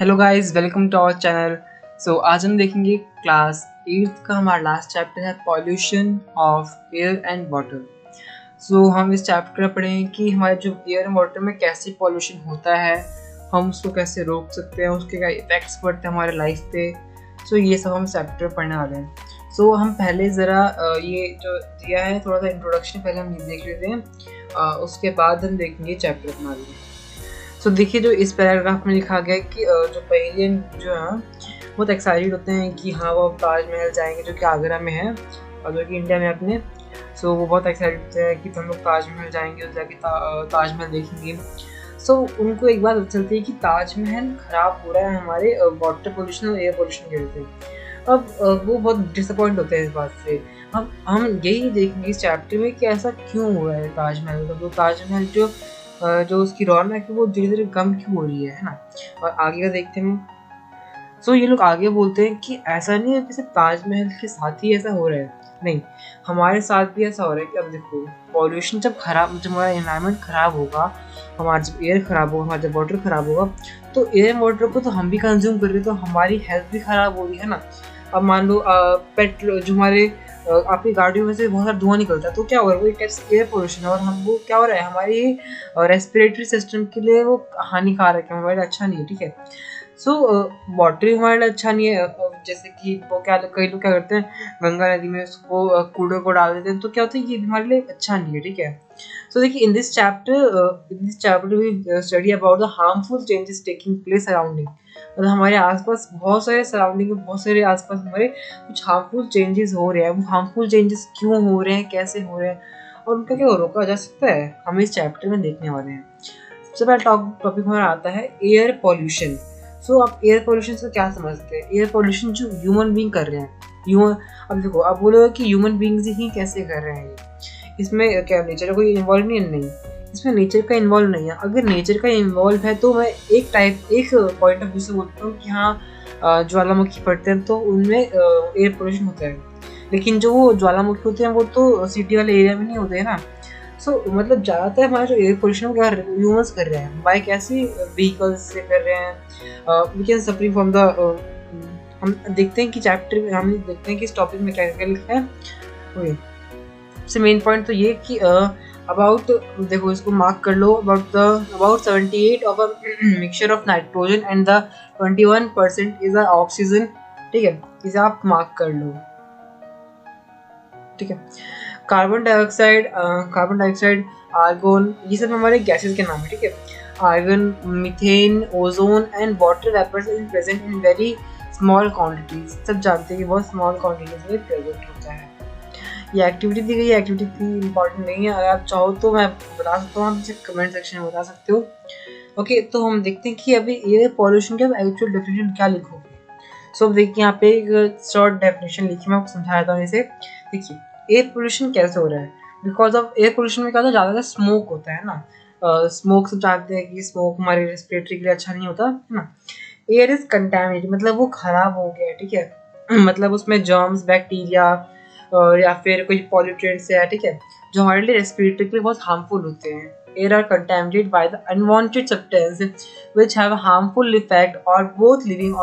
Hello guys, welcome to our channel. आज हम देखेंगे क्लास 8th का हमारा लास्ट चैप्टर है pollution of air and water. हम इस चैप्टर में पढ़ेंगे कि हमारे जो एयर एंड वाटर में कैसे पॉल्यूशन होता है, हम उसको कैसे रोक सकते हैं, उसके क्या इफेक्ट्स पड़ते हैं हमारे लाइफ पे। ये सब हम चैप्टर पढ़ने वाले हैं। हम पहले ज़रा ये जो दिया है थोड़ा सा इंट्रोडक्शन पहले हम देख लेते हैं, उसके बाद हम देखेंगे चैप्टर अपना आगे। देखिए, जो इस पैराग्राफ में लिखा गया है कि जो पहेलियन जो है बहुत एक्साइटेड होते हैं कि हाँ वो ताजमहल जाएंगे, जो कि आगरा में है और जो कि इंडिया में अपने। वो बहुत एक्साइटेड होते हैं कि हम लोग ताजमहल जाएंगे और जाके ताजमहल देखेंगे। उनको एक बात चलती है कि ताजमहल ख़राब हो रहा है हमारे वाटर पोल्यूशन और एयर पोल्यूशन की वजह से। अब वो बहुत डिसअपॉइंट होते हैं इस बात से। हम यही देखेंगे इस चैप्टर में कि ऐसा क्यों हो रहा है ताजमहल का। ताजमहल जो उसकी रौनक है वो धीरे धीरे कम क्यों हो रही है ना। और आगे का देखते हैं। ये लोग आगे बोलते हैं कि ऐसा नहीं है कि सिर्फ ताजमहल के साथ ही ऐसा हो रहा है, नहीं, हमारे साथ भी ऐसा हो रहा है कि अब देखो, पॉल्यूशन जब हमारा एनवायरनमेंट खराब होगा, हमारा जब एयर खराब होगा, हमारा जब वाटर खराब होगा, तो एयर वाटर को तो हम भी कंज्यूम कर रहे हैं, तो हमारी हेल्थ भी खराब हो रही है ना। अब मान लो पेट्रोल जो हमारे आपकी गाड़ियों में से बहुत सारा धुआं निकलता है, तो क्या हो रहा है, वो एक टाइप से एयर पोल्यूशन है। और हम वो क्या हो रहा है, हमारी रेस्पिरेटरी सिस्टम के लिए वो हानिकारक है, हमारे लिए अच्छा नहीं है, ठीक है। वाटर हमारे लिए अच्छा नहीं है। जैसे कि वो कई लोग क्या करते हैं, गंगा नदी में उसको कूड़े को डाल देते हैं, तो क्या होता है, ये हमारे लिए अच्छा नहीं है, ठीक है। देखिए, in this chapter we study about the harmful changes taking place arounding. मतलब हमारे आसपास बहुत सारे सराउंडिंग में, बहुत सारे आसपास हमारे कुछ हार्मफुल चेंजेस हो रहे हैं। वो हार्मफुल चेंजेस क्यों हो रहे हैं, कैसे हो रहे हैं और उनका क्या रोका जा सकता है, हम इस चैप्टर में देखने वाले हैं। सबसे पहला टॉपिक हमारा आता है एयर पॉल्यूशन। आप एयर पॉल्यूशन से क्या समझते हैं? एयर पॉल्यूशन जो ह्यूमन बीइंग कर रहे हैं। अब देखो, आप बोलोगे कि ह्यूमन बीइंग्स ही कैसे कर रहे हैं, इसमें क्या नेचर का कोई इन्वॉल्व नहीं, इसमें नेचर का इन्वॉल्व नहीं है। अगर नेचर का इन्वॉल्व है तो मैं एक पॉइंट ऑफ व्यू से बोलता हूँ कि हाँ, ज्वालामुखी पड़ते हैं तो उनमें एयर पोल्यूशन होता है। लेकिन जो वो ज्वालामुखी होते हैं वो तो सिटी वाले एरिया में नहीं होते हैं ना। मतलब ज़्यादातर हमारा जो एयर पोल्यूशन क्या ह्यूमंस कर रहे हैं, बाइक ऐसी व्हीकल्स से कर रहे हैं। We can suffering from the हम देखते हैं कि चैप्टर में हम देखते हैं कि इस टॉपिक में क्या क्या लिखा है। सबसे मेन पॉइंट तो ये कि अबाउट, देखो इसको मार्क कर लो, about 78 of a mixture of nitrogen and the 21% is oxygen, ठीक है, इसे आप मार्क कर लो, ठीक है। कार्बन डाइऑक्साइड, आर्गन, ये सब हमारे गैसेस के नाम है, ठीक है। Argon, methane, ozone and water vapours is present in very small quantities. सब जानते हैं कि बहुत स्मॉल क्वांटिटीज में प्रेजेंट होता है। ये एक्टिविटी दी गई है, एक्टिविटी इतनी इंपॉर्टेंट नहीं है, अगर आप चाहो तो मैं बता सकता हूँ, आप मुझे कमेंट सेक्शन में बता सकते हो। ओके, तो हम देखते हैं कि अभी एयर पॉल्यूशन का एक्चुअल डेफिनेशन क्या लिखोगे। देखिए, यहाँ पे एक शॉर्ट डेफिनेशन लिखी, मैं आपको समझा देता हूँ इसे। देखिए, एयर पोल्यूशन कैसे हो रहा है, बिकॉज ऑफ एयर पोल्यूशन में क्या होता है, ज़्यादातर स्मोक होता है ना। स्मोक सब जानते हैं कि स्मोक हमारे रेस्पिरेटरी के लिए अच्छा नहीं होता है ना। एयर इज कंटामिनेटेड, मतलब वो खराब हो गया है, ठीक है। मतलब उसमें जर्म्स, बैक्टीरिया या फिर कोई पॉल्यूटेंट्स है, ठीक है, जो हमारे लिए रेस्पिरेटरी के लिए बहुत हार्मफुल होते हैं। Air are contaminated by the unwanted substance which have a harmful effect और both living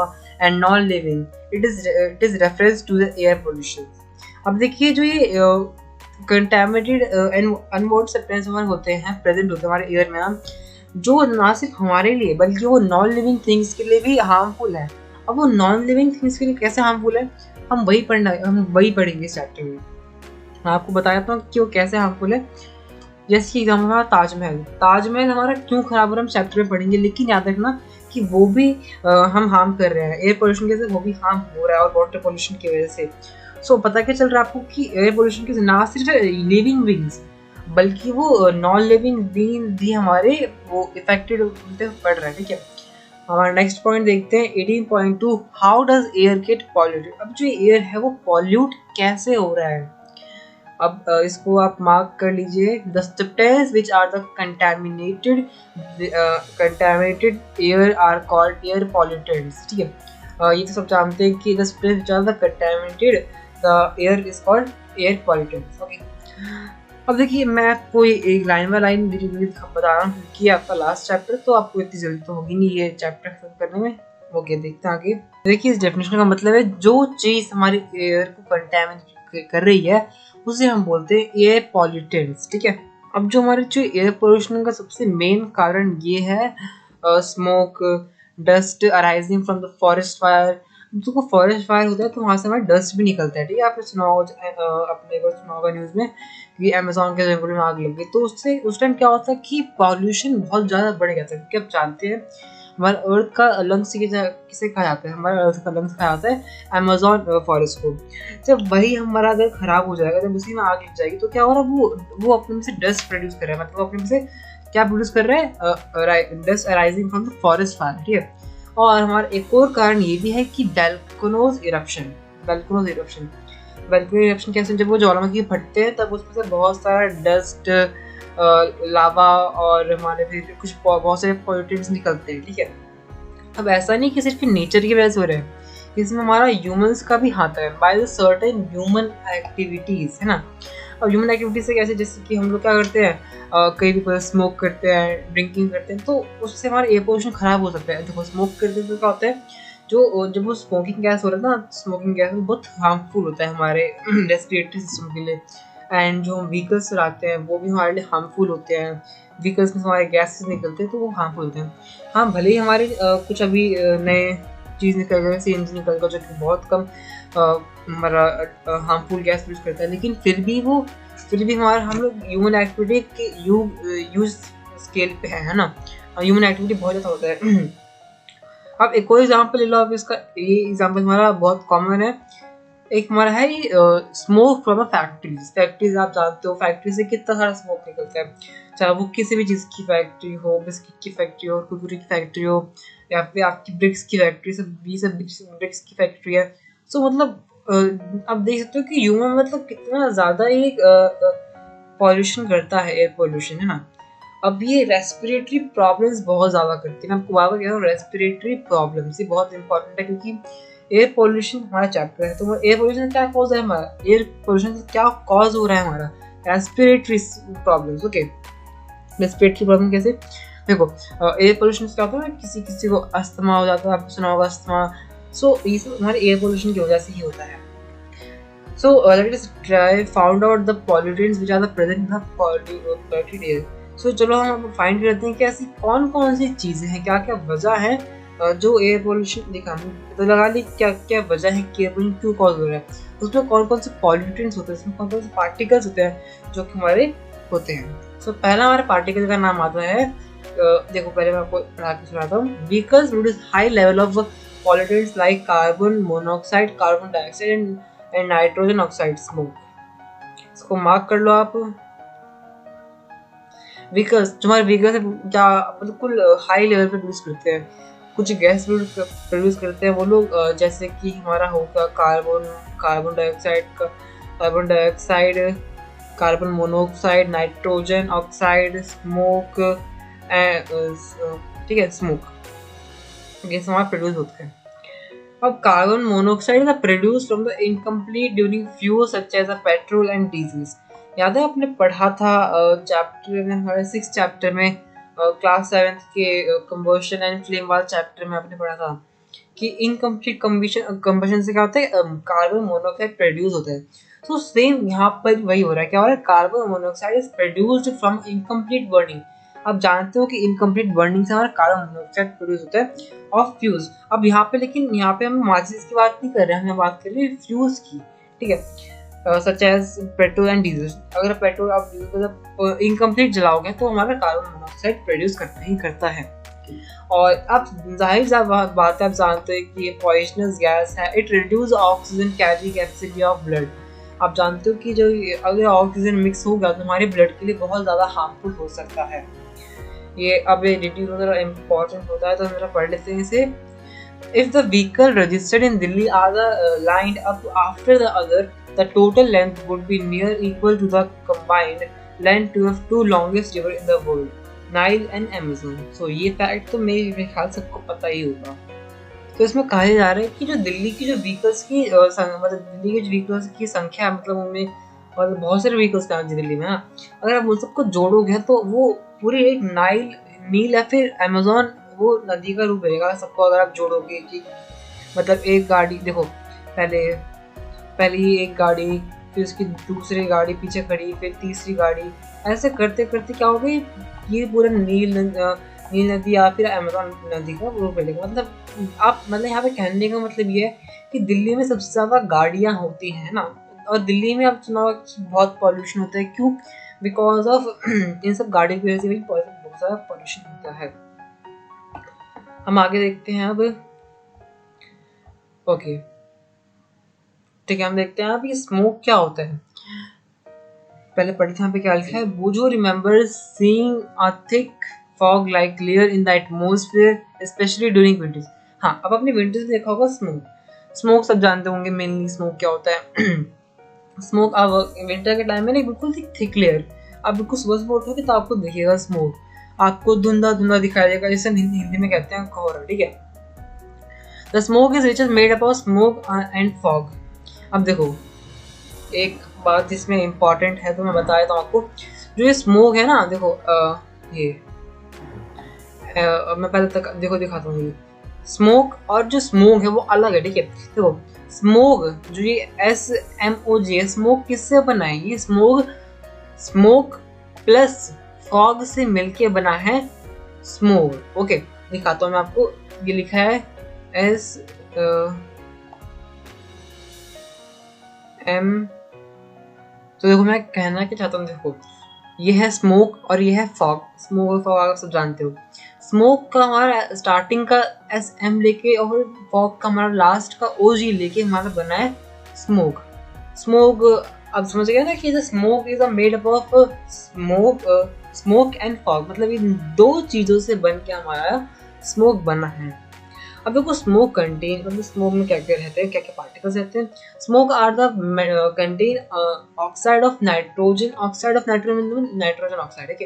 and non living. It is reference to the air pollution. अब देखिए, जो ये कंटामिनेटेड एंड अनवांटेड सब्सटेंस हमारे होते हैं, प्रेजेंट होते हैं हमारे एयर में, जो ना सिर्फ हमारे लिए बल्कि वो नॉन लिविंग थिंग्स के लिए भी हार्मफुल है। अब वो नॉन लिविंग थिंग्स के लिए कैसे हार्मफुल है, हम वही पढ़ेंगे इस चैप्टर में। मैं आपको बताता हूँ कि वो कैसे हार्मफुल है। जैसे कि एग्जाम्पल हमारा ताजमहल हमारा क्यों खराब हो रहा है, हम चैप्टर में पढ़ेंगे। लेकिन याद रखना कि वो भी हम हार्म कर रहे हैं, एयर पोल्यूशन की वजह से वो भी हार्म हो रहा है और वाटर पोल्यूशन की वजह से। पता क्या चल रहा है आपको कि एयर पोल्यूशन की ना सिर्फ लिविंग बीइंग्स बल्कि वो नॉन लिविंग बीइंग भी हमारे वो इफेक्टेड पड़ रहा है, ठीक है। हमारा नेक्स्ट पॉइंट देखते हैं 18.2, how does air get polluted. अब जो एयर है वो पॉल्यूट कैसे हो रहा है। अब इसको आप मार्क कर लीजिए, the substance which are the contaminated air are called air pollutants, ठीक है। ये तो सब जानते हैं कि the substance which are the contaminated the air is called air pollutants, okay. अब देखिए, मैं आपको एक लाइन बाय लाइन बता रहा हूँ क्योंकि आपका लास्ट चैप्टर, तो आपको इतनी जल्दी तो होगी नहीं ये चैप्टर खत्म करने में। ओके, देखते हैं आगे। देखिए इस डेफिनेशन का मतलब है जो चीज हमारी एयर को कंटेमिनेट कर रही है उसे हम बोलते हैं एयर पॉल्यूटेंट्स, ठीक है। अब जो हमारे जो एयर पोल्यूशन का सबसे मेन कारण ये है smoke, dust arising from the forest fire. जो फॉरेस्ट फायर होता है तो वहाँ से हमारा डस्ट भी निकलता है, ठीक है। आपने सुना होगा अपने को सुना होगा न्यूज़ में कि अमेज़न के जंगल में आग लग गई, तो उससे उस टाइम क्या होता है कि पॉल्यूशन बहुत ज़्यादा बढ़ गया था, क्योंकि आप जानते हैं हमारे अर्थ का लंग्स किसे कहा जाता है, हमारे अर्थ का लंग्स कहा जाता है अमेज़न फॉरेस्ट को। जब वही हमारा अगर ख़राब हो जाएगा, जब उसी में आग लग जाएगी, तो क्या हो रहा है वो अपने में से डस्ट प्रोड्यूस कर रहा है, मतलब अपने में से क्या प्रोड्यूस कर रहा है, dust arising from the forest fire, ठीक है। और हमारा एक और कारण ये भी है कि वोल्केनोज इरप्शन कैसे, जब वो ज्वालामुखी फटते हैं तब उसमें से बहुत सारा डस्ट, लावा और हमारे फिर कुछ बहुत सारे पॉल्यूटेंट्स निकलते हैं, ठीक है। अब ऐसा नहीं कि सिर्फ नेचर की वजह से हो रहा है, इसमें हमारा ह्यूमंस का भी हाथ है, by the certain human activities, है ना। और ह्यूमन एक्टिविटीज से कैसे, जैसे कि हम लोग क्या करते हैं, कई भी स्मोक करते हैं, ड्रिंकिंग करते हैं, तो उससे हमारा एयर पोल्यूशन खराब हो सकता है। देखो स्मोक करते हैं तो क्या होता है, जब वो स्मोकिंग गैस हो रहा है ना, स्मोकिंग गैस बहुत हार्मफुल होता है हमारे रेस्पिरेटरी सिस्टम के लिए। एंड जो हम व्हीकल्स चलाते हैं वो भी हमारे लिए हार्मफुल होते हैं, व्हीकल्स में हमारे गैसेस निकलते हैं तो वो हार्मफुल होते हैं। हाँ, भले ही हमारे कुछ अभी नए चीज़ निकल गए, सीएनजी निकल गया जो कि बहुत कम हमारा हार्मफुल गैस प्रोड्यूस करता है, लेकिन फिर भी हमारा हम लोग ह्यूमन एक्टिविटी के यूज स्केल पे है ना, ह्यूमन एक्टिविटी बहुत ज़्यादा होता है। अब एक और एग्जांपल ले लो आप इसका, ये एग्जांपल हमारा बहुत कॉमन है, एक हमारा है स्मोक फ्रॉम फैक्ट्रीज। आप जानते हो फैक्ट्री से कितना सारा स्मोक निकलता है, चाहे वो किसी भी चीज़ की फैक्ट्री हो, बिस्किट की फैक्ट्री हो, कुरकुरे की फैक्ट्री हो, या फिर आपकी ब्रिक्स की फैक्ट्री, सब ब्रिक्स की फैक्ट्री है। सो मतलब आप देख सकते हो कि ह्यूमन मतलब कितना ज़्यादा ये पॉल्यूशन करता है, एयर पॉल्यूशन, है ना। अब ये रेस्पिरेटरी प्रॉब्लम्स बहुत ज़्यादा करती है, मैं आपको बार बार कह रहा हूँ रेस्पिरेटरी प्रॉब्लम्स, ये बहुत इंपॉर्टेंट है, क्योंकि एयर पोल्यूशन हमारा चैप्टर है। तो एयर पोल्यूशन क्या कॉज है हमारा, एयर पोल्यूशन से क्या कॉज हो रहा है हमारा, respiratory problems, okay. Respiratory problem कैसे, देखो एयर पोल्यूशन से क्या होता है, किसी को अस्थमा हो जाता है, आपको सुना होगा अस्थमा। सो ये सब हमारे एयर पोल्यूशन की वजह से ही होता है। So let us try found out the pollutants which are the present in the polluted air. So चलो हम फाइंड करते हैं कि ऐसी कौन कौन सी चीज़ें हैं, क्या क्या वजह है जो एयर पोल्यूशन, देखा तो लगा ली क्या क्या वजह है कि एयर पोल्यूशन क्यों कॉज हो रहा है, उसमें कौन कौन से पॉल्यूटेंट्स होते हैं, उसमें कौन कौन से पार्टिकल्स होते हैं जो कि हमारे होते हैं। सो पहला हमारे पार्टिकल का नाम आता है, देखो पहले मैं आपको पढ़ा के सुनाता हूँ। Vehicles produce high level of pollutants like carbon monoxide, carbon dioxide and nitrogen oxide smoke. इसको मार्क कर लो आप। व्हीकल्स, जो हमारे व्हीकल्स क्या बिल्कुल हाई लेवल पे प्रोड्यूस करते हैं, कुछ गैस प्रोड्यूस करते हैं वो लोग, जैसे कि हमारा होगा carbon dioxide, carbon monoxide, nitrogen oxide, smoke, ठीक है, स्मोक गैस हमारे प्रोड्यूस होते हैं। अब carbon monoxide is produced from the incomplete during fuels such as petrol and diesel। याद है आपने पढ़ा था चैप्टर में, हमारे 6 चैप्टर में, क्लास 7 के कंबशन एंड फ्लेम वाले चैप्टर में आपने पढ़ा था कि इनकम्प्लीट कंबशन से क्या होता है, कार्बन मोनोऑक्साइड प्रोड्यूस होता है। तो सेम यहाँ पर वही हो रहा है, क्या हो रहा है, carbon monoxide is produced from incomplete burning. आप जानते हो कि इनकम्प्लीट बर्निंग से हमारा कार्बन मोनोऑक्साइड प्रोड्यूस होता है ऑफ फ्यूज। अब यहाँ पे लेकिन यहाँ पे हम माचिस की बात नहीं कर रहे हैं, हम बात कर रहे हैं फ्यूज की, ठीक है, such as petrol and diesel. अगर पेट्रोल आप मतलब इनकम्प्लीट जलाओगे तो हमारा कार्बन मोनोऑक्साइड प्रोड्यूस करता है। और अब जाहिर सी बात है, आप जानते हैं कि ये पॉइजनस गैस है, it reduce oxygen carry capacity of blood. आप जानते हो कि जो अगर ऑक्सीजन मिक्स होगा तो हमारे ब्लड के लिए बहुत ज़्यादा हार्मफुल हो सकता है। ये अब ये रिड्यूस वगैरह इम्पोर्टेंट होता है, तो हम पढ़ लेते हैं इसे। If the vehicle registered in Delhi are lined up after the other, the total length would be near equal to the combined length of 2 longest rivers in the world, Nile and Amazon। So ये fact तो मेरे ख्याल सबको पता ही होगा। तो इसमें कहा जा रहा है कि जो दिल्ली की जो व्हीकल्स की मतलब दिल्ली के व्हीकल्स की संख्या, मतलब उनमें मतलब बहुत सारे व्हीकल्स का दिल्ली में, अगर आप उन सबको जोड़ोगे तो वो पूरी एक नील या फिर अमेज़न वो नदी का रूप रहेगा सबको अगर आप जोड़ोगे कि मतलब एक गाड़ी देखो, पहले ही एक गाड़ी, फिर उसकी दूसरी गाड़ी पीछे खड़ी, फिर तीसरी गाड़ी, ऐसे करते करते क्या हो गई, ये पूरा नील नदी या फिर अमेज़न नदी का रूप लेगा। मतलब आप मतलब यहाँ पे कहने का मतलब ये है कि दिल्ली में सबसे ज़्यादा गाड़ियाँ होती हैं ना, और दिल्ली में आप सुना होगा कि बहुत पॉल्यूशन होता है। क्यों? बिकॉज ऑफ इन सब गाड़ियों की वजह से भी बहुत ज़्यादा पॉल्यूशन होता है। हम आगे देखते हैं अब। ओके ठीक है, हम देखते हैं अब ये स्मोक क्या होता है। पहले पढ़ते हैं यहाँ पे क्या लिखा है। बोजो remember seeing a thick fog like layer in the atmosphere specially during winters. हाँ, अब अपने विंटर्स में देखा होगा स्मोक सब जानते होंगे मेनली स्मोक क्या होता है। स्मोक अब विंटर के टाइम में नहीं, बिल्कुल थिक लेयर, आप बिल्कुल सुबह सुबह उठोगे तो आपको दिखेगा स्मोक, आपको धुंधा धुंधा दिखाई देगा, जैसे हिंदी में कहते हैं कोहरा। ठीक है, the smoke is which is made up of smoke and fog. अब देखो एक बात जिसमें इम्पॉर्टेंट है तो मैं बता देता हूँ आपको। जो ये स्मोक है ना, देखो ये मैं पहले तक देखो दिखाता हूँ। ये स्मोक और जो स्मोक है वो अलग है। ठीक है, देखो स्मोक जो ये SMOG स्मोक किससे बना है? ये स्मोक प्लस फॉग से मिलके बना है स्मोक। ओके दिखाता हूँ मैं आपको। ये लिखा है SM। तो देखो मैं कहना क्या चाहता हूँ, देखो ये है स्मोक और ये है फॉग। स्मोक और फॉग आप सब जानते हो। स्मोक का हमारा स्टार्टिंग का SM लेके और फॉग का हमारा लास्ट का OG लेके हमारा बना है स्मोक। अब समझ गए ना कि the smoke is made up of smoke and fog, मतलब इन दो चीज़ों से बन के हमारा स्मोक बना है। अब देखो स्मोक कंटेन, मतलब स्मोक में क्या क्या रहते हैं, क्या क्या पार्टिकल्स रहते हैं। Smoke are the contain oxide of nitrogen. Oxide of nitrogen मतलब नाइट्रोजन ऑक्साइड है,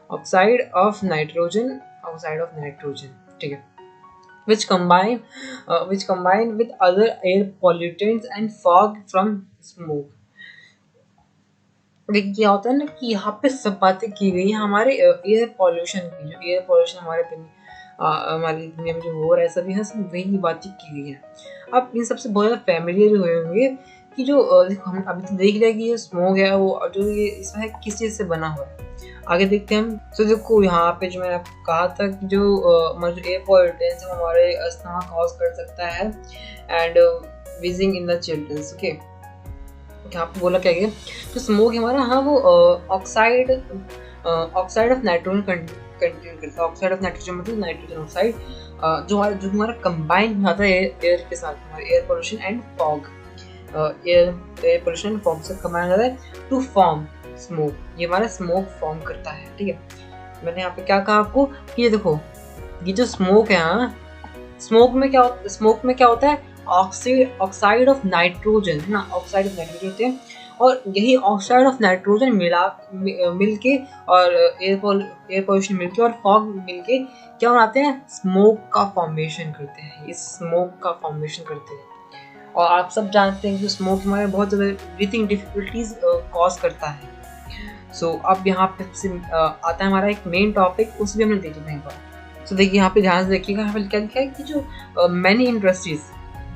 ऑक्साइड ऑफ नाइट्रोजन ठीक है, which combine with other air pollutants and fog from smoke। देखिए क्या होता है ना कि यहाँ पे सब बातें की गई है हमारे एयर पॉल्यूशन की। जो एयर पॉल्यूशन हमारी दुनिया में जो हो रहा है सभी है, सब वही बातें की गई है। आप इन सबसे बहुत ज़्यादा फैमिलियर हुए होंगे कि जो देखो हम अभी तो देख लिया कि ये स्मोक है वो जो ये इसमें किस चीज़ से बना हुआ है। आगे देखते हैं हम। तो देखो यहाँ पे जो मैंने आपको कहा था कि जो हमारा जो एयर पॉल्यूटेंस है हमारे अस्थमा कॉज कर सकता है and wheezing in the childrens. Okay यहाँ पे बोला क्या है तो स्मोक हमारा, हाँ वो ऑक्साइड ऑफ नाइट्रोजन कंटेन करता है। ऑक्साइड ऑफ नाइट्रोजन मतलब नाइट्रोजन ऑक्साइड जो हमारा कंबाइन हो जाता है एयर के साथ, हमारे air pollution and fog. Air pollution and fog से कंबाइन हो जाता है टू फॉर्म स्मोक। ये हमारा स्मोक फॉर्म करता है। ठीक है, मैंने यहाँ पे क्या कहा आपको कि ये देखो ये जो स्मोक है, हाँ स्मोक में क्या होता है ऑक्साइड ऑफ नाइट्रोजन है ना, ऑक्साइड ऑफ नाइट्रोजन होते हैं और यही ऑक्साइड ऑफ नाइट्रोजन मिलके और एयर पोल्यूशन मिलके और फॉग मिलके क्या बनाते हैं, स्मोक का फॉर्मेशन करते हैं। इस स्मोक का फॉर्मेशन करते हैं और आप सब जानते हैं कि स्मोक हमारे बहुत ज़्यादा ब्रीथिंग डिफिकल्टीज कॉज करता है। सो अब यहाँ पे आता है हमारा एक मेन टॉपिक, उस भी हमने देख लिया है। सो देखिए यहाँ पे ध्यान से देखिएगा, यहाँ पे क्या लिखा है कि जो मैनी इंडस्ट्रीज,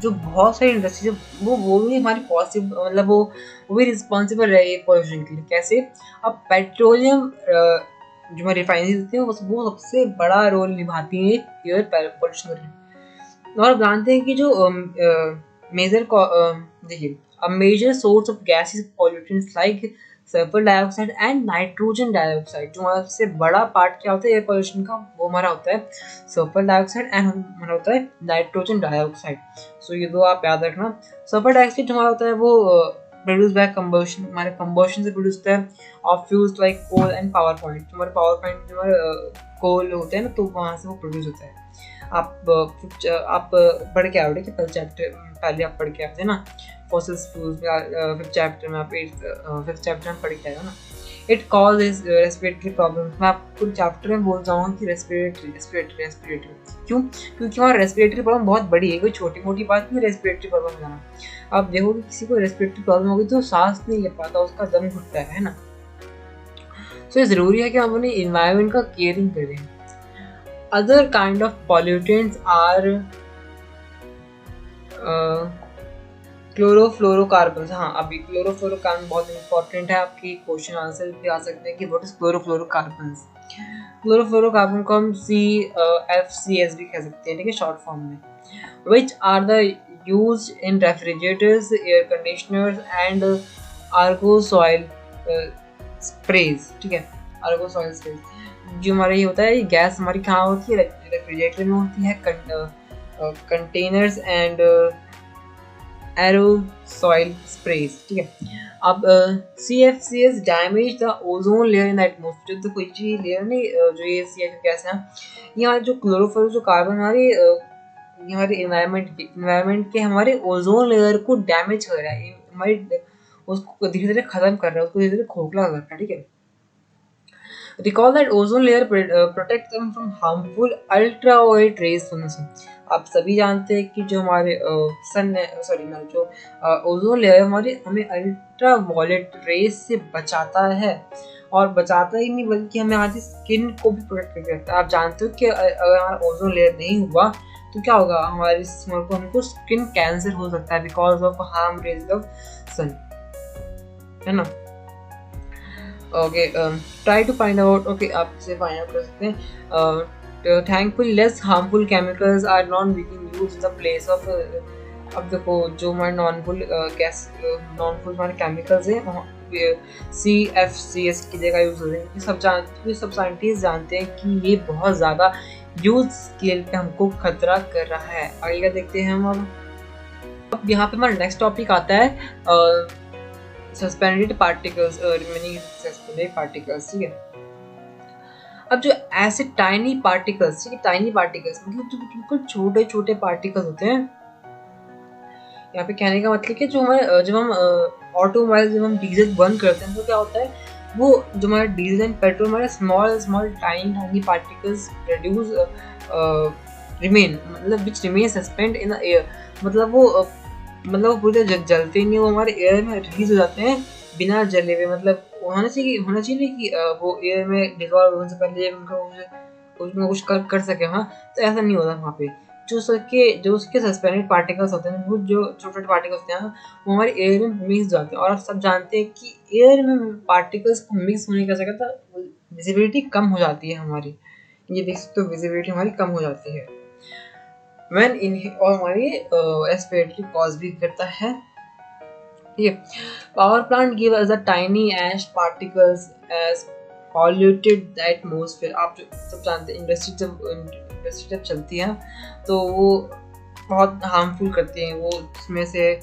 जो बहुत सारी इंडस्ट्रीज वो भी हमारी पॉसिबल मतलब वो भी रिस्पॉन्सिबल रहे एयर पोल्यूशन के लिए। कैसे? अब पेट्रोलियम जो हमारी रिफाइनरीज होती हैं वो सबसे बड़ा रोल निभाती है एयर पोल्यूशन में। और जानते हैं कि जो देखिए a major source of gases pollutants like sulphur dioxide and nitrogen dioxide. जो हमारा सबसे बड़ा पार्ट क्या होता है एयर पोल्यूशन का, वो हमारा होता है सल्फर डाइऑक्साइड एंड हमारा होता है नाइट्रोजन डाइऑक्साइड। सो ये दो आप याद रखना। सल्फर डाइऑक्साइड हमारा होता है वो प्रोड्यूस बाय कंबशन, हमारे कंबशन से प्रोड्यूस होता है of fuels like coal and power point. हमारे पावर पॉइंट जो हमारे कोल होते हैं ना, तो वहाँ से वो प्रोड्यूस होता है। आप पढ़ के आओगे कि पहले आप पढ़ के आते हैं ना फॉसिल्स फ्यूल्स में, फिफ्थ चैप्टर में आप फिफ्थ चैप्टर में पढ़ के आएगा ना। It causes respiratory problem. मैं आपको चैप्टर में बोल जाऊँगा कि रेस्पिरेटरी क्यों? क्योंकि हमारा रेस्पिरेटरी प्रॉब्लम बहुत बड़ी है, कोई छोटी मोटी बात नहीं रेस्पिरेटरी प्रॉब्लम जाना। आप देखोगे किसी को रेस्पिरेटरी प्रॉब्लम होगी तो सांस नहीं ले पाता, उसका दम घुटता है ना। सो ये ज़रूरी है कि हम अपने इन्वायरमेंट का केयरिंग करें। Other kind of pollutants are chlorofluorocarbon. हाँ, अभी क्लोरोफ्लोरोकार्बन बहुत इंपॉर्टेंट है, आपकी क्वेश्चन आंसर भी आ सकते हैं कि व्हाट इज क्लोरोफ्लोरोकार्बन। क्लोरोफ्लोरोकार्बन को हम CFCs भी कह सकते हैं, ठीक है, शॉर्ट फॉर्म में। Which are the use in refrigerators, air conditioners and aerosol sprays, ठीक है, आर्गोसॉइल स्प्रेज। जो हमारा ये होता है, ये गैस हमारी कहाँ होती है, रेफ्रिजरेटर में होती है, कंटेनर्स एंड एरोसॉइल स्प्रेज, ठीक है। अब CFCs damage the ozone layer in the atmosphere. तो कोई चीज लेयर नहीं, जो ये CFC गैस है, यहाँ जो क्लोरोफ्लोरो जो कार्बन हमारे इन्वायरमेंट के हमारे ओजोन लेयर को डैमेज कर रहा है, हमारी उसको धीरे धीरे खत्म कर रहा है, उसको धीरे धीरे खोखला कर रहा है, ठीक है। Recall that ozone layer protects them from harmful ultraviolet rays from the sun. आप सभी जानते हैं कि जो हमारे जो ओजोन लेयर हमें अल्ट्रावायलेट रेस से बचाता है, और बचाता ही नहीं बल्कि हमें हमारी स्किन को भी प्रोटेक्ट करके रखता है। आप जानते हो कि अगर हमारा ओजोन लेयर नहीं हुआ तो क्या होगा, हमको स्किन कैंसर हो सकता है because of harm rays of sun, है ना। Okay, try to find out, okay, आप इसे फाइंड आउट कर सकते हैं। Thankfully less harmful chemicals are not being used in the place of. अब देखो, जो हमारे नॉनफुल हमारे केमिकल्स हैं CFCs की जगह यूज हो रहे हैं। सब साइंटिस्ट जानते हैं कि ये बहुत ज़्यादा ह्यूज स्केल पे हमको खतरा कर रहा है। आगे का देखते हैं हम। अब यहाँ पे हमारा नेक्स्ट टॉपिक आता है suspended particles, remaining suspended particles, ठीक है। अब जो ऐसे टाइनी पार्टिकल्स, ठीक है, टाइनी पार्टिकल्स मतलब जो बिल्कुल छोटे छोटे पार्टिकल्स होते हैं। यहाँ पे कहने का मतलब कि जब हम ऑटोमोबाइल जब हम डीजल बंद करते हैं तो क्या होता है, वो जो हमारा डीजल एंड पेट्रोल हमारे small tiny particles reduce remain, मतलब which remain suspend in the air, मतलब वो पूरी तरह जलते नहीं, वो हमारे एयर में रिलीज हो जाते हैं बिना जले हुए। मतलब होना चाहिए कि वो एयर में डिसॉल्व होने से पहले उसमें कुछ कर सके। हाँ, तो ऐसा नहीं होता वहाँ पे। जो उसके सस्पेंडेड पार्टिकल्स होते हैं, वो जो छोटे छोटे पार्टिकल्स होते हैं, वो हमारे एयर में मिक्स हो जाते हैं। और आप सब जानते हैं कि एयर में पार्टिकल्स को मिक्स होने का जगह विजिबिलिटी कम हो जाती है हमारी। ये देख सकते हो, विजिबिलिटी हमारी कम हो जाती है और हमारी रेस्पिरेटरी कॉज भी करता है, ठीक है। Power plant give us the tiny ash particles as polluted the atmosphere. आप सब जानते हैं, इंडस्ट्री जब चलती है तो वो बहुत हार्मफुल करती हैं, वो उसमें से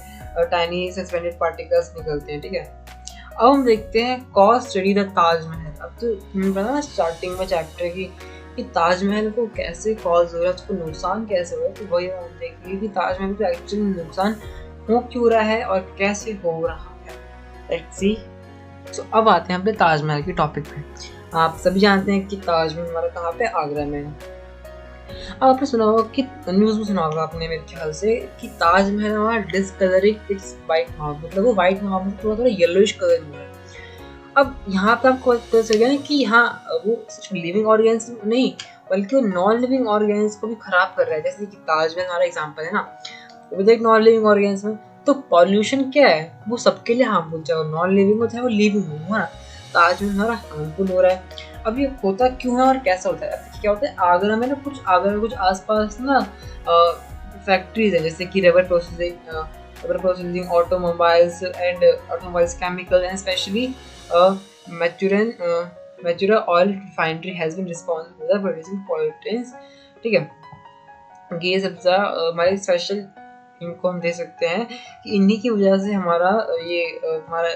टाइनी सस्पेंडेड पार्टिकल्स निकलते हैं, ठीक है। अब हम देखते हैं कॉज स्टडी द ताजमहल। अब तो पता ना स्टार्टिंग में चैप्टर की कि ताजमहल को कैसे कॉज हो रहा है, उसको नुकसान कैसे हो रहा है, तो वही हम देखेंगे कि ताजमहल को एक्चुअली नुकसान हो क्यों रहा है और कैसे हो रहा है। Let's see. तो अब आते हैं अपने ताजमहल के टॉपिक पे। आप सभी जानते हैं कि ताजमहल हमारा कहाँ पे, आगरा में है। अब आपने सुना होगा कि न्यूज़ में सुना होगा आपने मेरे ख्याल से कि ताजमहल हमारा डिस्कलरिंग इट्स वाइट मार्बल, मतलब वो वाइट मार्बल थोड़ा थोड़ा येलोइश कलर में है। अब यहाँ पे आपको पता चल गया कि हाँ, वो सिर्फ लिविंग ऑर्गेन्स नहीं बल्कि वो नॉन लिविंग ऑर्गेन्स को भी खराब कर रहा है। जैसे कि ताजमहल हमारा एग्जांपल है ना, विद एक नॉन लिविंग ऑर्गेन्स में। तो पॉल्यूशन क्या है, वो सबके लिए हार्मफुल, चाहे वो नॉन लिविंग हो चाहे वो लिविंग हो, है ना। ताजमहल हमारा हार्मफुल हो रहा है। अब ये होता क्यों है और कैसा होता है? अब क्या होता है, आगरा में कुछ आसपास ना फैक्ट्रीज है, जैसे कि rubber processing, automobiles chemical and specially Matura oil refinery has been responsible for producing pollutants, ठीक है। ये सब हमारे स्पेशल इनको हम दे सकते हैं कि इन्हीं की वजह से हमारा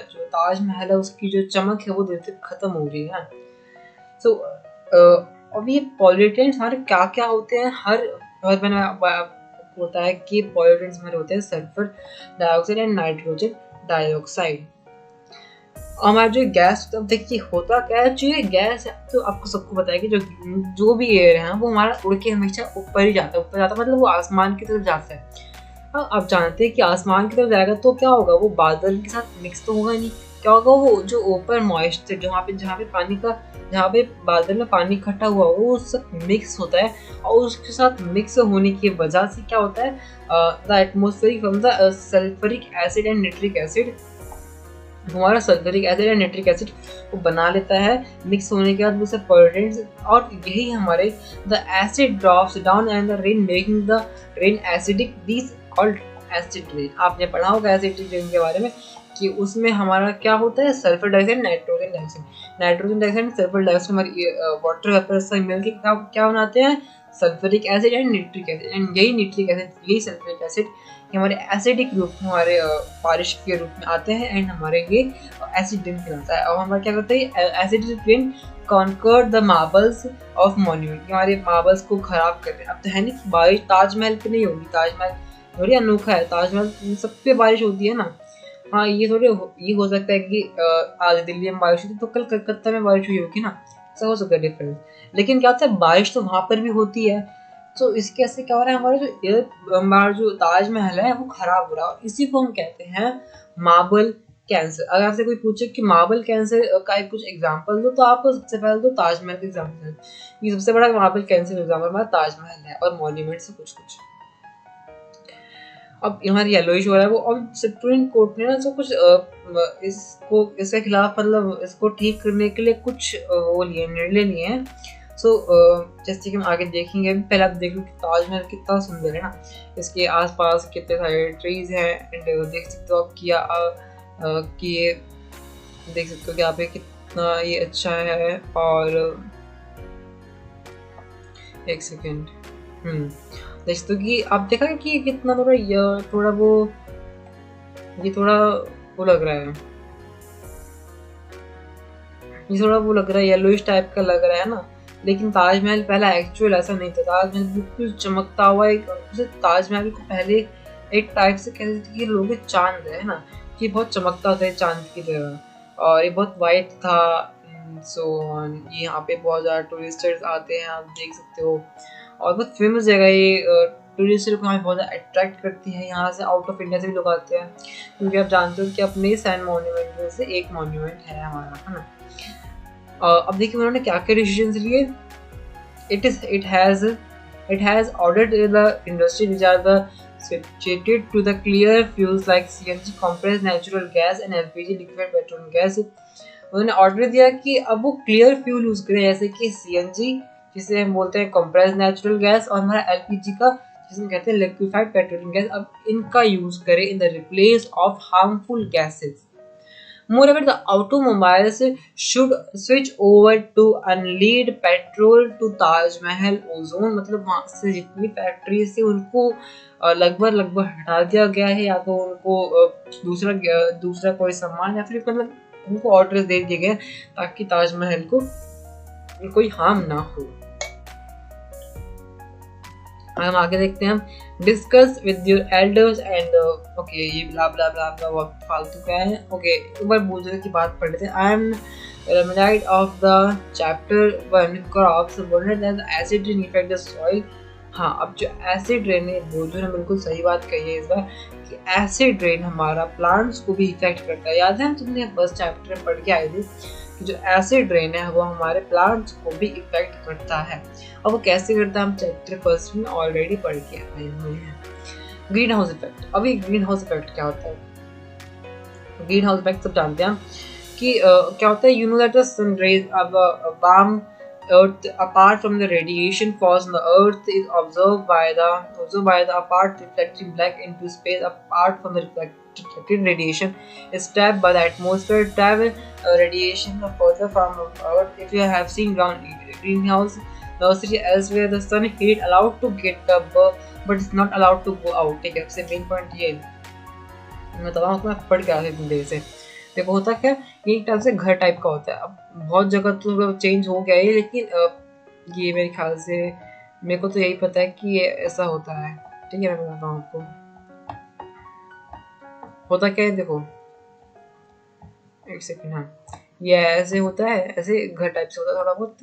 जो ताजमहल है उसकी जो चमक है वो धीरे धीरे खत्म हो रही है। सो अब ये पॉल्यूटेंट्स हमारे क्या क्या होते हैं, मैंने होता है कि पॉल्यूटेंट्स हमारे होते हैं sulphur dioxide and nitrogen dioxide. हमारा जो गैस, अब देखिए होता क्या है, जो ये गैस है तो आपको सबको पता है कि जो भी एयर है वो हमारा उड़ के हमेशा ऊपर ही जाता है, मतलब वो आसमान की तरफ जाता है। आप जानते हैं कि आसमान की तरफ जाएगा तो क्या होगा, वो बादल के साथ मिक्स तो होगा नहीं, क्या होगा, वो जो ऊपर मॉइस्चर जहाँ पे पानी का, जहाँ पे बादल में पानी इकट्ठा हुआ वो सब मिक्स होता है, और उसके साथ मिक्स होने की वजह से क्या होता है, the atmospheric from the sulphuric acid and nitric acid, हमारा sulphuric acid and nitric acid को बना लेता है मिक्स होने के बाद, उसे पोल्यूटेंट्स, और यही हमारे the acid drops down and the rain making the rain acidic, this called acid rain. आपने पढ़ा होगा एसिड रेन के बारे में कि उसमें हमारा क्या होता है, sulphur dioxide, nitrogen dioxide, nitrogen dioxide sulphur dioxide हमारी वाटर वेपर से मिलकर क्या बनाते हैं, sulphuric acid and nitric acid, and यही नाइट्रिक एसिड, यही सल्फ्यूरिक एसिड हमारे एसिडिक रूप में, हमारे बारिश के रूप में आते हैं, एंड हमारे ये एसिड रेन कहलाता है। और हमारा क्या करता है, acid rain conquer the marbles of monument, हमारे मार्बल्स को खराब करते हैं। अब तो है नहीं कि बारिश ताजमहल पे नहीं होगी, ताजमहल थोड़ी अनोखा है, ताजमहल सब पे बारिश होती है ना। हाँ ये ये हो सकता है कि आज दिल्ली में बारिश हुई तो कल कलकत्ता में बारिश हुई होगी ना, ऐसा हो सकता है डिफरेंस। लेकिन क्या होता है, बारिश तो वहां पर भी होती है। तो इसके ऐसे क्या हो रहा है, हमारा जो ताजमहल है वो खराब हो रहा है, इसी को हम कहते हैं मार्बल कैंसर। अगर आपसे कोई पूछे कि मार्बल कैंसर का कुछ एग्जांपल दो, तो आपको सबसे पहले तो ताजमहल का एग्जांपल है। ये सबसे बड़ा मार्बल कैंसर एग्जांपल हमारा ताजमहल है, और मॉन्यूमेंट से कुछ कुछ। अब हमारी येलोइश हो रहा है वो, अब सुप्रीम कोर्ट ने ना जो कुछ इसके खिलाफ, मतलब इसको ठीक करने के लिए कुछ वो लिए, निर्णय लिए हैं। सो जैसे कि हम आगे देखेंगे, पहले आप देख लो कि ताजमहल कितना सुंदर है ना, इसके आसपास कितने सारे ट्रीज हैं, एंड देख सकते हो आप कि ये देख सकते हो कि यहाँ पे कितना ये अच्छा है। और एक सेकेंड, देख सकते हो कि आप देखा कि कितना थोड़ा वो लग रहा है, ये थोड़ा वो लग रहा है, येलोइश टाइप का लग रहा है ना। लेकिन ताजमहल पहला एक्चुअल ऐसा नहीं था, ताजमहल बिल्कुल चमकता हुआ एक, ताजमहल को पहले एक टाइप से कहते थे कि लोग चांद है ना, कि बहुत चमकता था चांद की तरह, और ये बहुत वाइट था। सो ये यहाँ पे बहुत ज़्यादा टूरिस्टर्स आते हैं, आप देख सकते हो, और बहुत फेमस जगह ये, टूरिस्ट को हमें बहुत ज़्यादा अट्रैक्ट करती है। यहाँ से आउट ऑफ इंडिया से भी लोग आते हैं, क्योंकि आप जानते हो कि अपने सैंड मॉन्यूमेंट में से एक मॉन्यूमेंट है हमारा, है ना। अब देखिए उन्होंने क्या क्या डिसीजंस लिए। It has ordered the industry which are the situated to the clear fuels like CNG, compressed natural gas and LPG, liquid petroleum gas। उन्होंने ऑर्डर दिया कि अब वो क्लियर फ्यूल यूज करें, जैसे कि CNG जिसे हम बोलते हैं compressed नेचुरल गैस, और हमारा LPG का जिसे हम कहते हैं लिक्विफाइड पेट्रोलियम गैस, अब इनका यूज करें in the replace of harmful gases. Moreover, the automobiles should switch over to unlead petrol to Taj Mahal ozone, मतलब वहाँ से जितनी फैक्ट्री से उनको लगभग हटा दिया गया है, या तो उनको दूसरा कोई सामान, या फिर मतलब उनको ऑर्डर दे दिए गए ताकि ताजमहल को कोई हार्म ना हो। हम आगे देखते हैं, discuss with your elders and okay, ये ब्ला ब्ला ब्ला ब्ला बहुत फालतू का है। ओके, एक बार बुजुर्ग की बात पढ़ लेते हैं। I am reminded of the chapter 1 crops वनरेड as acid rain effect the soil. हाँ, अब जो एसिड रेन है, बुजुर्ग ने बिल्कुल सही बात कही है इस बार, कि एसिड रेन हमारा प्लांट्स को भी इफेक्ट करता है। याद है हम तुमने फर्स्ट चैप्टर में पढ़ के आए थे कि जो एसिड रेन है वो हमारे प्लांट्स को भी इफेक्ट करता है। अब वो कैसे करता है, हम चैप्टर फर्स्ट में ऑलरेडी पढ़ के आए हुए हैं। Green house effect. अभी ग्रीन हाउस इफेक्ट क्या होता है, ग्रीन हाउस इफेक्ट सब जानते हैं कि क्या होता है। You know that the sun rays of a warm earth apart from the radiation falls on the earth is observed by the apart reflecting black into space apart from the reflected radiation is trapped by the atmosphere. Travel radiation further from earth. If you have seen greenhouse nursery elsewhere, the sun heat allowed to get up but it's not allowed to go out. ठीक है, सबसे main point ये मैं बताऊँ आपको, मैं पढ़ के आया था देर से। देखो होता क्या, ये एक टाइप से घर टाइप का होता है। अब बहुत जगह तो चेंज हो गया है, लेकिन ये मेरे ख्याल से, मेरे को तो यही पता है कि ये ऐसा होता है। ठीक है, मैं बताता हूँ आपको होता क्या है। देखो एक सेकंड, हाँ ये ऐसे होता है, ऐसे घर टाइप से होता है थोड़ा बहुत,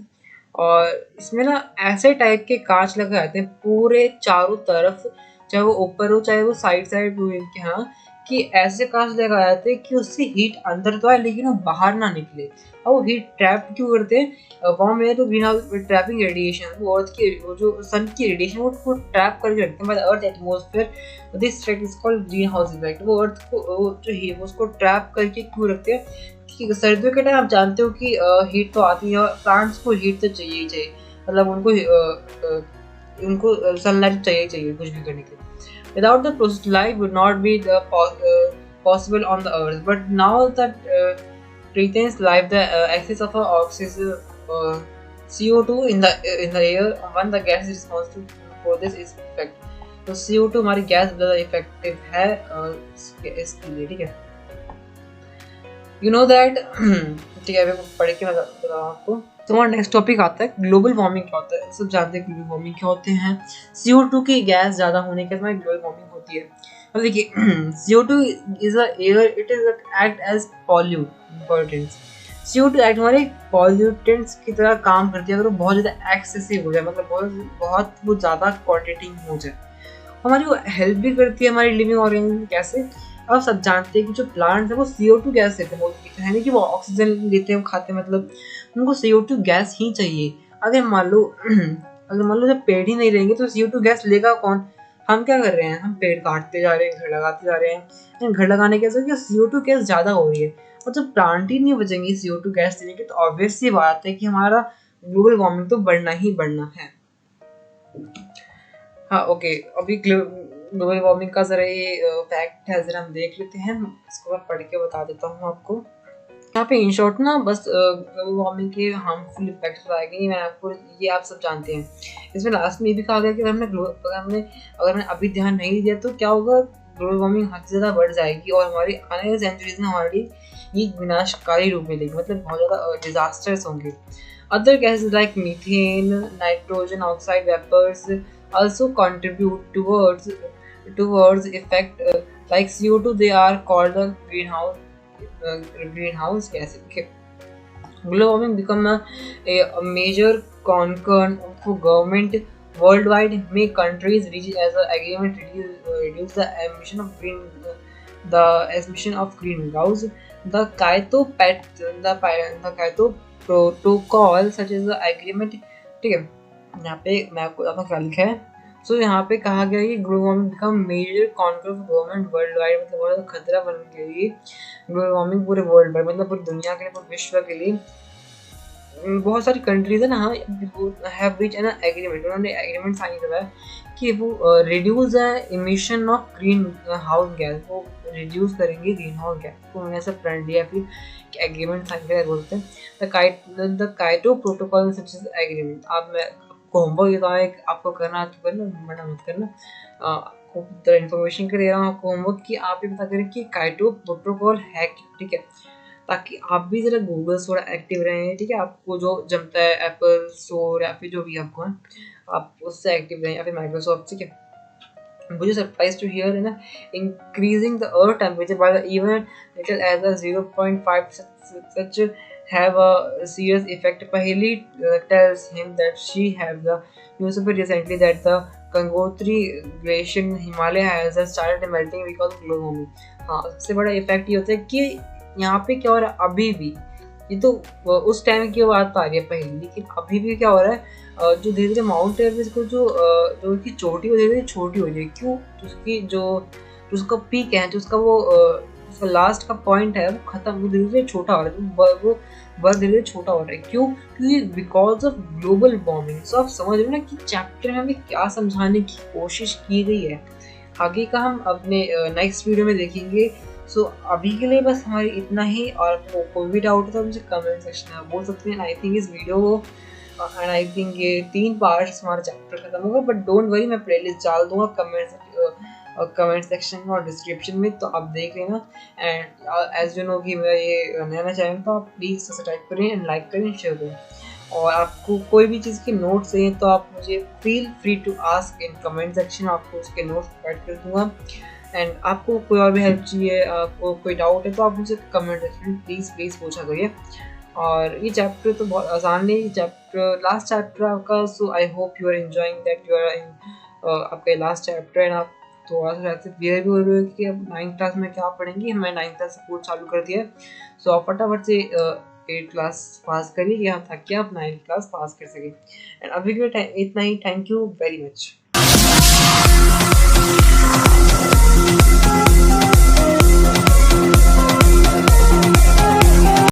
और इसमें ना ऐसे टाइप के कांच लगे आते हैं पूरे चारों तरफ, चाहे वो ऊपर हो चाहे वो साइड हो इनके। हाँ, कि ऐसे कांच लगाए जाते हैं कि उससे हीट अंदर तो आए लेकिन वो बाहर ना निकले, और वो हीट ट्रैप क्यों करते हैं? वार्म एयर तो ग्रीन हाउस ट्रैपिंग रेडिएशन, वो अर्थ की, वो जो सन की रेडिएशन वो ट्रैप करके रखते हैं by the earth atmosphere. This effect is called green house effect. वो अर्थ को जो है उसको ट्रैप करके क्यों रखते हैं? कि सर्दियों के टाइम आप जानते हो कि हीट तो आती है और प्लांट्स को हीट तो चाहिए ही चाहिए, मतलब उनको सनलाइट चाहिए कुछ भी करने के लिए। Without the process, life would not be possible on the earth. But now that retains life, the excess of oxygen, CO2 in the air, one the gas is responsible for this is effect. तो CO2 हमारी gas ज़्यादा effective है इसके लिए, ठीक है। You know that ठीक है, मैं पढ़ के मैं बताऊँ आपको। तो हमारा नेक्स्ट टॉपिक आता है ग्लोबल वार्मिंग क्या होता है। सब जानते हैं ग्लोबल वार्मिंग क्या होते हैं। CO2 की गैस ज़्यादा होने के बाद ग्लोबल वार्मिंग होती है। अब देखिए CO2 is a air, it is act as pollutants. CO2 act हमारे पॉल्यूटेंट्स की तरह काम करती है अगर वो बहुत ज़्यादा एक्सेसिव हो जाए, मतलब बहुत वो ज़्यादा क्वांटिटी में हो जाए। हमारी वो हेल्प भी करती है हमारी लिविंग ऑर्गेनिज्म। कैसे? अब सब जानते हैं कि जो प्लांट्स है वो CO2 गैस लेते हैं, वो है नहीं कि वो ऑक्सीजन लेते हैं खाते हैं, मतलब उनको CO2 गैस ही चाहिए। अगर मान लो जब पेड़ ही नहीं रहेंगे तो CO2 गैस लेगा कौन? हम क्या कर रहे हैं? हम पेड़ काटते जा रहे हैं, घर लगाते जा रहे हैं। घर लगाने के वजह से CO2 गैस ज़्यादा हो रही है, और जब प्लांट ही नहीं बचेंगे CO2 गैस देने के तो ऑब्वियस सी बात है कि हमारा ग्लोबल वार्मिंग तो बढ़ना ही बढ़ना है। हाँ ओके, अभी ग्लोबल वार्मिंग का ज़रा ये फैक्ट है, ज़रा हम देख लेते हैं। इसको मैं पढ़ के बता देता हूँ आपको। यहाँ पे इन शॉर्ट ना बस ग्लोबल वार्मिंग के हार्मफुल इफेक्ट्स बताए गए। मैं आपको ये आप सब जानते हैं। इसमें लास्ट में ये भी कहा गया कि अगर हमने अभी ध्यान नहीं दिया तो क्या होगा, ग्लोबल वार्मिंग हद से ज़्यादा बढ़ जाएगी और हमारी आने वाली सेंचुरीज में हमारी ये विनाशकारी रूप में लेगी, मतलब बहुत ज़्यादा डिजास्टर्स होंगे। Other gases like methane, nitrogen oxide vapours also contribute towards effect like CO2. They are called the greenhouse gases. Okay. Global warming become a major concern for government worldwide. May countries reach as an agreement reduce the emission of greenhouse. The Kyoto protocol such as the agreement, ठीक है। यहाँ पे मैं आपको अपना क्या लिखा है। सो यहाँ पे कहा गया कि global warming become major concern for government world wide, मतलब बहुत ज़्यादा खतरा बन गई ग्लोबल वार्मिंग पूरे वर्ल्ड वाइड, मतलब पूरी दुनिया के लिए, पूरे विश्व के लिए। बहुत सारी कंट्रीज है ना हैव रीच एन एग्रीमेंट, उन्होंने एग्रीमेंट साइन करा है कि वो reduce the emission of green house gas, वो रिड्यूस करेंगे ग्रीन हाउस गैस को। उन्होंने ऐसा फ्रेंड लिया फिर एग्रीमेंट साइन करा बोलते हैं the Kyoto protocol such as agreement. अब मैं होमवर्क देता हूँ एक, आपको करना तो करना, मना मत करना। आपको तरह इन्फॉर्मेशन के दे रहा हूँ आपको होमवर्क कि आप ये पता करें कि काइटो प्रोटोकॉल है क्या, ठीक है, ताकि आप भी ज़रा गूगल थोड़ा एक्टिव रहें, ठीक है। आपको जो जमता है एप्पल स्टोर या फिर जो भी आपको है आप उससे एक्टिव रहें, या फिर माइक्रोसॉफ्ट, ठीक है। मुझे सरप्राइज टू हियर है ना, increasing the earth temperature by the even little as a 0.5 such have a serious effect. Paheli tells him that she have the newspaper recently that the Gangotri glacier in Himalaya has started melting because of global warming. हाँ, सबसे बड़ा effect ये होता है कि यहाँ पे क्या हो रहा है अभी भी, ये तो उस टाइम की बात आ रही है पहले, लेकिन अभी भी क्या हो रहा है, जो धीरे धीरे माउंट एवरेस्ट को जो उसकी चोटी हो धीरे धीरे छोटी हो रही है। क्यों? उसकी जो उसका पीक है, जो उसका वो उसका लास्ट का पॉइंट है वो खत्म, वो धीरे धीरे छोटा हो रहा है, वो बहुत धीरे धीरे छोटा हो रहा है। क्यों? क्योंकि बिकॉज ऑफ ग्लोबल वार्मिंग। सो आप समझ रहे हो ना कि चैप्टर में हमें क्या समझाने की कोशिश की गई है। आगे का हम अपने नेक्स्ट वीडियो में देखेंगे। सो अभी के लिए बस हमारी इतना ही, और आपको कोई भी डाउट है तो मुझे कमेंट सेक्शन में बोल सकते हैं। आई थिंक इस वीडियो को एंड आई थिंक ये 3 पार्ट्स हमारा चैप्टर खत्म होगा, बट डोंट वरी, मैं प्लेलिस्ट डाल दूंगा कमेंट सेक्शन में और डिस्क्रिप्शन में, तो आप देख लेना। एंड एज यू नो कि मेरा ये नया चैनल, तो आप प्लीज़ सब्सक्राइब करें एंड लाइक करें, शेयर करें। और आपको कोई भी चीज़ के नोट्स चाहिए तो आप मुझे feel free to ask in comment section, आपको उसके नोट्स प्रोवाइड कर दूँगा। एंड आपको कोई और भी हेल्प चाहिए, आपको कोई डाउट है तो आप मुझे कमेंट सेक्शन में प्लीज़ पूछा करिए। और ये चैप्टर तो बहुत आसान है, ये चैप्टर लास्ट चैप्टर आपका। So I hope you are enjoying that, you are in आपका लास्ट चैप्टर, एंड आप तो आज वैसे क्लियर भी हो रही है कि अब 9th क्लास में क्या पढ़ेंगे, हमें 9th क्लास कोर्स चालू कर दिया है। सो आप फटाफट से 8th क्लास पास करिए यहाँ ताकि आप 9th क्लास पास कर सकें। एंड अभी के लिए इतना ही। Thank you very much.